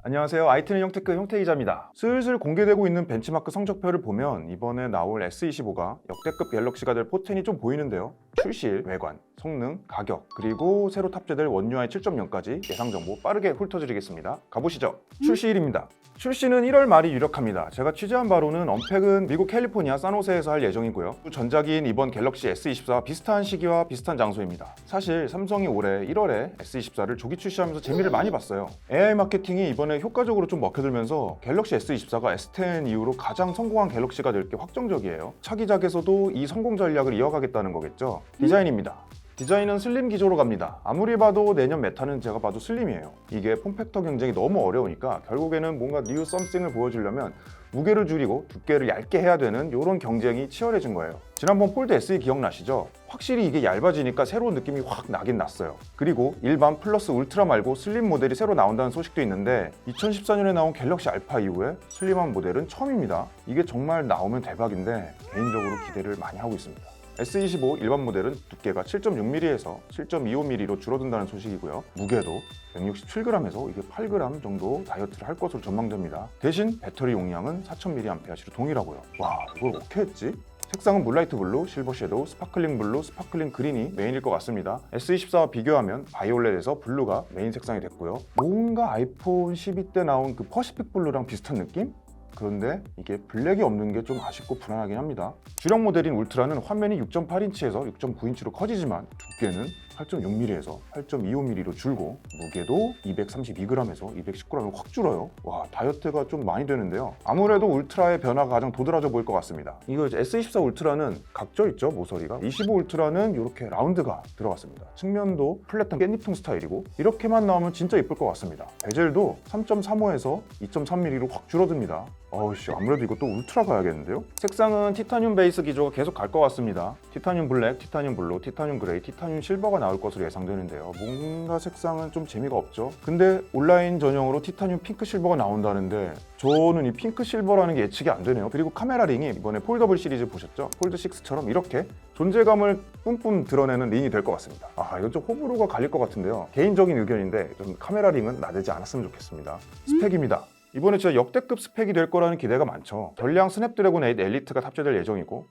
안녕하세요. IT는 형테크 형태이자입니다. 슬슬 공개되고 있는 벤치마크 성적표를 보면 이번에 나올 S25가 역대급 갤럭시가 될 포텐이 좀 보이는데요. 출시일, 외관, 성능, 가격, 그리고 새로 탑재될 원 UI 7.0까지 예상 정보 빠르게 훑어드리겠습니다. 가보시죠. 출시일입니다. 출시는 1월 말이 유력합니다. 제가 취재한 바로는 언팩은 미국 캘리포니아 산호세에서 할 예정이고요. 전작인 이번 갤럭시 S24와 비슷한 시기와 비슷한 장소입니다. 사실 삼성이 올해 1월에 S24를 조기 출시하면서 재미를 많이 봤어요. AI 마케팅이 이번에 효과적으로 좀 먹혀들면서 갤럭시 S24가 S10 이후로 가장 성공한 갤럭시가 될 게 확정적이에요. 차기작에서도 이 성공 전략을 이어가겠다는 거겠죠. 디자인입니다. 디자인은 슬림 기조로 갑니다. 아무리 봐도 내년 메타는 제가 봐도 슬림이에요. 이게 폼팩터 경쟁이 너무 어려우니까 결국에는 뭔가 뉴 썸씽을 보여주려면 무게를 줄이고 두께를 얇게 해야 되는 이런 경쟁이 치열해진 거예요. 지난번 폴드 SE 기억나시죠? 확실히 이게 얇아지니까 새로운 느낌이 확 나긴 났어요. 그리고 일반 플러스 울트라 말고 슬림 모델이 새로 나온다는 소식도 있는데 2014년에 나온 갤럭시 알파 이후에 슬림한 모델은 처음입니다. 이게 정말 나오면 대박인데 개인적으로 기대를 많이 하고 있습니다. S25 일반 모델은 두께가 7.6mm에서 7.25mm로 줄어든다는 소식이고요. 무게도 167g에서 이게 8g 정도 다이어트를 할 것으로 전망됩니다. 대신 배터리 용량은 4000mAh로 동일하고요. 와, 이걸 어떻게 했지? 색상은 물라이트 블루, 실버 섀도우, 스파클링 블루, 스파클링 그린이 메인일 것 같습니다. S24와 비교하면 바이올렛에서 블루가 메인 색상이 됐고요. 뭔가 아이폰 12 때 나온 그 퍼시픽 블루랑 비슷한 느낌? 그런데 이게 블랙이 없는 게 좀 아쉽고 불안하긴 합니다. 주력 모델인 울트라는 화면이 6.8인치에서 6.9인치로 커지지만 두께는 8.6mm에서 8.25mm로 줄고 무게도 232g에서 219g으로 확 줄어요. 와, 다이어트가 좀 많이 되는데요. 아무래도 울트라의 변화가 가장 도드라져 보일 것 같습니다. 이거 S24 울트라는 각져 있죠, 모서리가. 25 울트라는 이렇게 라운드가 들어갔습니다. 측면도 플랫한 깻잎통 스타일이고 이렇게만 나오면 진짜 예쁠 것 같습니다. 베젤도 3.35에서 2.3mm로 확 줄어듭니다. 어우씨, 아무래도 이것도 울트라 가야겠는데요? 색상은 티타늄 베이스 기조가 계속 갈 것 같습니다. 티타늄 블랙, 티타늄 블루, 티타늄 그레이, 티타늄 실버가 나올 것으로 예상되는데요. 뭔가 색상은 좀 재미가 없죠? 근데 온라인 전용으로 티타늄 핑크 실버가 나온다는데 저는 이 핑크 실버라는 게 예측이 안 되네요. 그리고 카메라 링이 이번에 폴더블 시리즈 보셨죠? 폴드 6처럼 이렇게 존재감을 뿜뿜 드러내는 링이 될 것 같습니다. 아, 이건 좀 호불호가 갈릴 것 같은데요. 개인적인 의견인데 좀 카메라 링은 나대지 않았으면 좋겠습니다. 스펙입니다. 이번에 진짜 역대급 스펙이 될 거라는 기대가 많죠. 전량 스냅드래곤 8 엘리트가 탑재될 예정이고,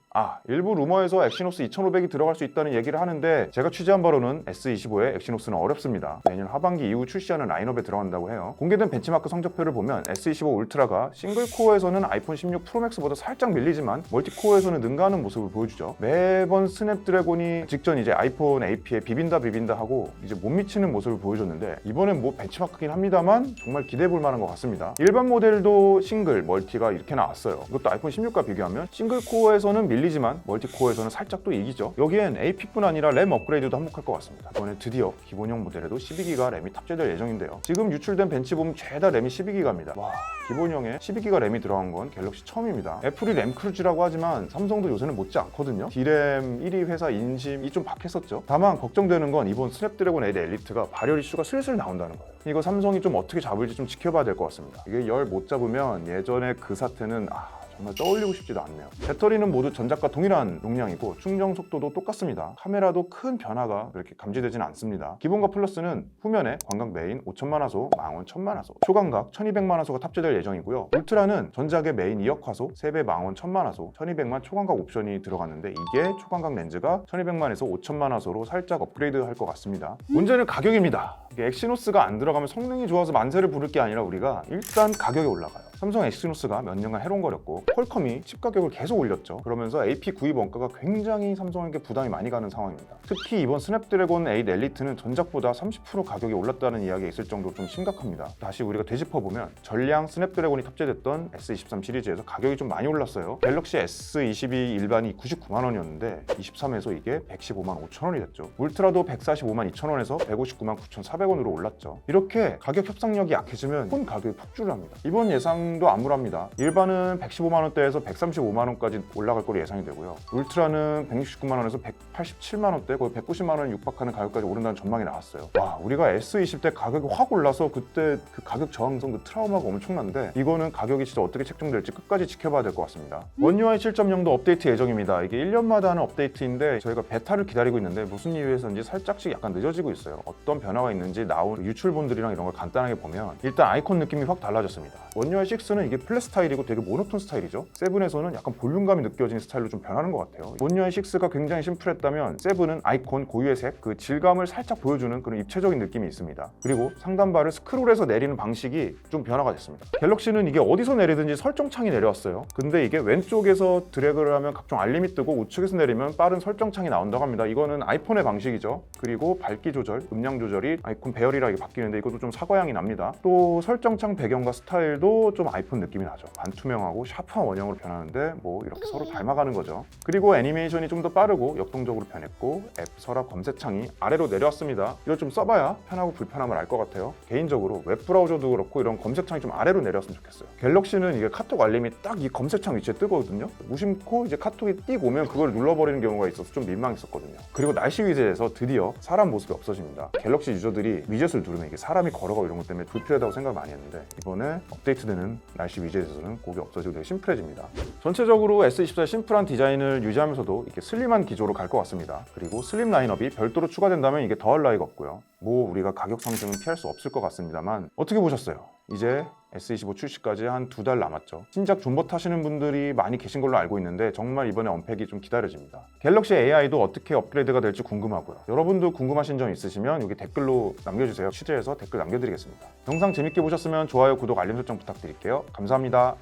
일부 루머에서 엑시노스 2500이 들어갈 수 있다는 얘기를 하는데 제가 취재한 바로는 S25의 엑시노스는 어렵습니다. 내년 하반기 이후 출시하는 라인업에 들어간다고 해요. 공개된 벤치마크 성적표를 보면 S25 울트라가 싱글코어에서는 아이폰 16 프로맥스보다 살짝 밀리지만 멀티코어에서는 능가하는 모습을 보여주죠. 매번 스냅드래곤이 직전 이제 아이폰 AP에 비빈다 하고 이제 못 미치는 모습을 보여줬는데 이번엔 뭐 벤치마크긴 합니다만 정말 기대해 볼 만한 것 같습니다. 일반 모델도 싱글, 멀티가 이렇게 나왔어요. 이것도 아이폰 16과 비교하면 싱글 코어에서는 밀리지만 멀티 코어에서는 살짝 또 이기죠. 여기엔 AP뿐 아니라 램 업그레이드도 한몫할 것 같습니다. 이번에 드디어 기본형 모델에도 12기가 램이 탑재될 예정인데요. 지금 유출된 벤치 보면 죄다 램이 12기가입니다. 와, 기본형에 12기가 램이 들어간 건 갤럭시 처음입니다. 애플이 램 크루즈라고 하지만 삼성도 요새는 못지 않거든요. D램 1위 회사 인심이 좀 박했었죠. 다만 걱정되는 건 이번 스냅드래곤 8 엘리트가 발열 이슈가 슬슬 나온다는 거예요. 이거 삼성이 좀 어떻게 잡을지 좀 지켜봐야 될 것 같습니다. 이게 열 못 잡으면 예전에 그 사태는 정말 떠올리고 싶지도 않네요. 배터리는 모두 전작과 동일한 용량이고 충전 속도도 똑같습니다. 카메라도 큰 변화가 그렇게 감지되진 않습니다. 기본과 플러스는 후면에 광각 메인 5000만화소, 망원 1000만화소, 초광각 1200만화소가 탑재될 예정이고요. 울트라는 전작의 메인 2억 화소, 3배 망원 1000만화소, 1200만 초광각 옵션이 들어갔는데 이게 초광각 렌즈가 1200만에서 5000만화소로 살짝 업그레이드 할 것 같습니다. 문제는 가격입니다. 이게 엑시노스가 안 들어가면 성능이 좋아서 만세를 부를 게 아니라 우리가 일단 가격이 올라가요. 삼성 엑시노스가 몇 년간 해롱거렸고 퀄컴이 칩 가격을 계속 올렸죠. 그러면서 AP 구입 원가가 굉장히 삼성에게 부담이 많이 가는 상황입니다. 특히 이번 스냅드래곤 8 엘리트는 전작보다 30% 가격이 올랐다는 이야기가 있을 정도로 좀 심각합니다. 다시 우리가 되짚어보면 전량 스냅드래곤이 탑재됐던 S23 시리즈에서 가격이 좀 많이 올랐어요. 갤럭시 S22 일반이 99만 원이었는데 23에서 이게 115만 5천 원이 됐죠. 울트라도 145만 2천 원에서 159만 9,400원으로 올랐죠. 이렇게 가격 협상력이 약해지면 폰 가격이 폭주를 합니다. 이번 예상도 암울합니다. 일반은 115만 원대에서 135만 원까지 올라갈 거로 예상이 되고요. 울트라는 169만 원에서 187만 원대, 거의 190만 원 육박하는 가격까지 오른다는 전망이 나왔어요. 와, 우리가 S20 때 가격이 확 올라서 그때 그 가격 저항성 그 트라우마가 엄청난데 이거는 가격이 진짜 어떻게 책정될지 끝까지 지켜봐야 될 것 같습니다. 원 UI 7.0도 업데이트 예정입니다. 이게 1년마다 하는 업데이트인데 저희가 베타를 기다리고 있는데 무슨 이유에서인지 살짝씩 약간 늦어지고 있어요. 어떤 변화가 있는지 10이라든지 나온 유출본들이랑 이런 걸 간단하게 보면 일단 아이콘 느낌이 확 달라졌습니다. 원 UI 6는 이게 플랫 스타일이고 되게 모노톤 스타일이죠. 7에서는 약간 볼륨감이 느껴지는 스타일로 좀 변하는 것 같아요. 원 UI 6가 굉장히 심플했다면 7은 아이콘 고유의 색, 그 질감을 살짝 보여주는 그런 입체적인 느낌이 있습니다. 그리고 상단바를 스크롤해서 내리는 방식이 좀 변화가 됐습니다. 갤럭시는 이게 어디서 내리든지 설정창이 내려왔어요. 근데 이게 왼쪽에서 드래그를 하면 각종 알림이 뜨고 우측에서 내리면 빠른 설정창이 나온다고 합니다. 이거는 아이폰의 방식이죠. 그리고 밝기 조절, 음량 조절이 아이콘 배열이라 이게 바뀌는데 이것도 좀 사과향이 납니다. 또 설정창 배경과 스타일도 좀 아이폰 느낌이 나죠. 반투명하고 샤프한 원형으로 변하는데 뭐 이렇게 서로 닮아가는 거죠. 그리고 애니메이션이 좀 더 빠르고 역동적으로 변했고 앱 서랍 검색창이 아래로 내려왔습니다. 이걸 좀 써봐야 편하고 불편함을 알 것 같아요. 개인적으로 웹브라우저도 그렇고 이런 검색창이 좀 아래로 내려왔으면 좋겠어요. 갤럭시는 이게 카톡 알림이 딱 이 검색창 위치에 뜨거든요. 무심코 이제 카톡이 띡 오면 그걸 눌러버리는 경우가 있어서 좀 민망했었거든요. 그리고 날씨 위젯에서 드디어 사람 모습이 없어집니다. 갤럭시 유저들이 위젯을 누르면 이게 사람이 걸어가고 이런 것 때문에 불필요하다고 생각을 많이 했는데 이번에 업데이트되는 날씨 위젯에서는 그게 없어지고 되게 심플해집니다. 전체적으로 S24의 심플한 디자인을 유지하면서도 이렇게 슬림한 기조로 갈 것 같습니다. 그리고 슬림 라인업이 별도로 추가된다면 이게 더할 나위가 없고요. 뭐 우리가 가격 상승은 피할 수 없을 것 같습니다만 어떻게 보셨어요? 이제 S25 출시까지 한 2달 남았죠. 신작 존버 타시는 분들이 많이 계신 걸로 알고 있는데 정말 이번에 언팩이 좀 기다려집니다. 갤럭시 AI도 어떻게 업그레이드가 될지 궁금하고요. 여러분도 궁금하신 점 있으시면 여기 댓글로 남겨주세요. 취재해서 댓글 남겨드리겠습니다. 영상 재밌게 보셨으면 좋아요, 구독, 알림 설정 부탁드릴게요. 감사합니다.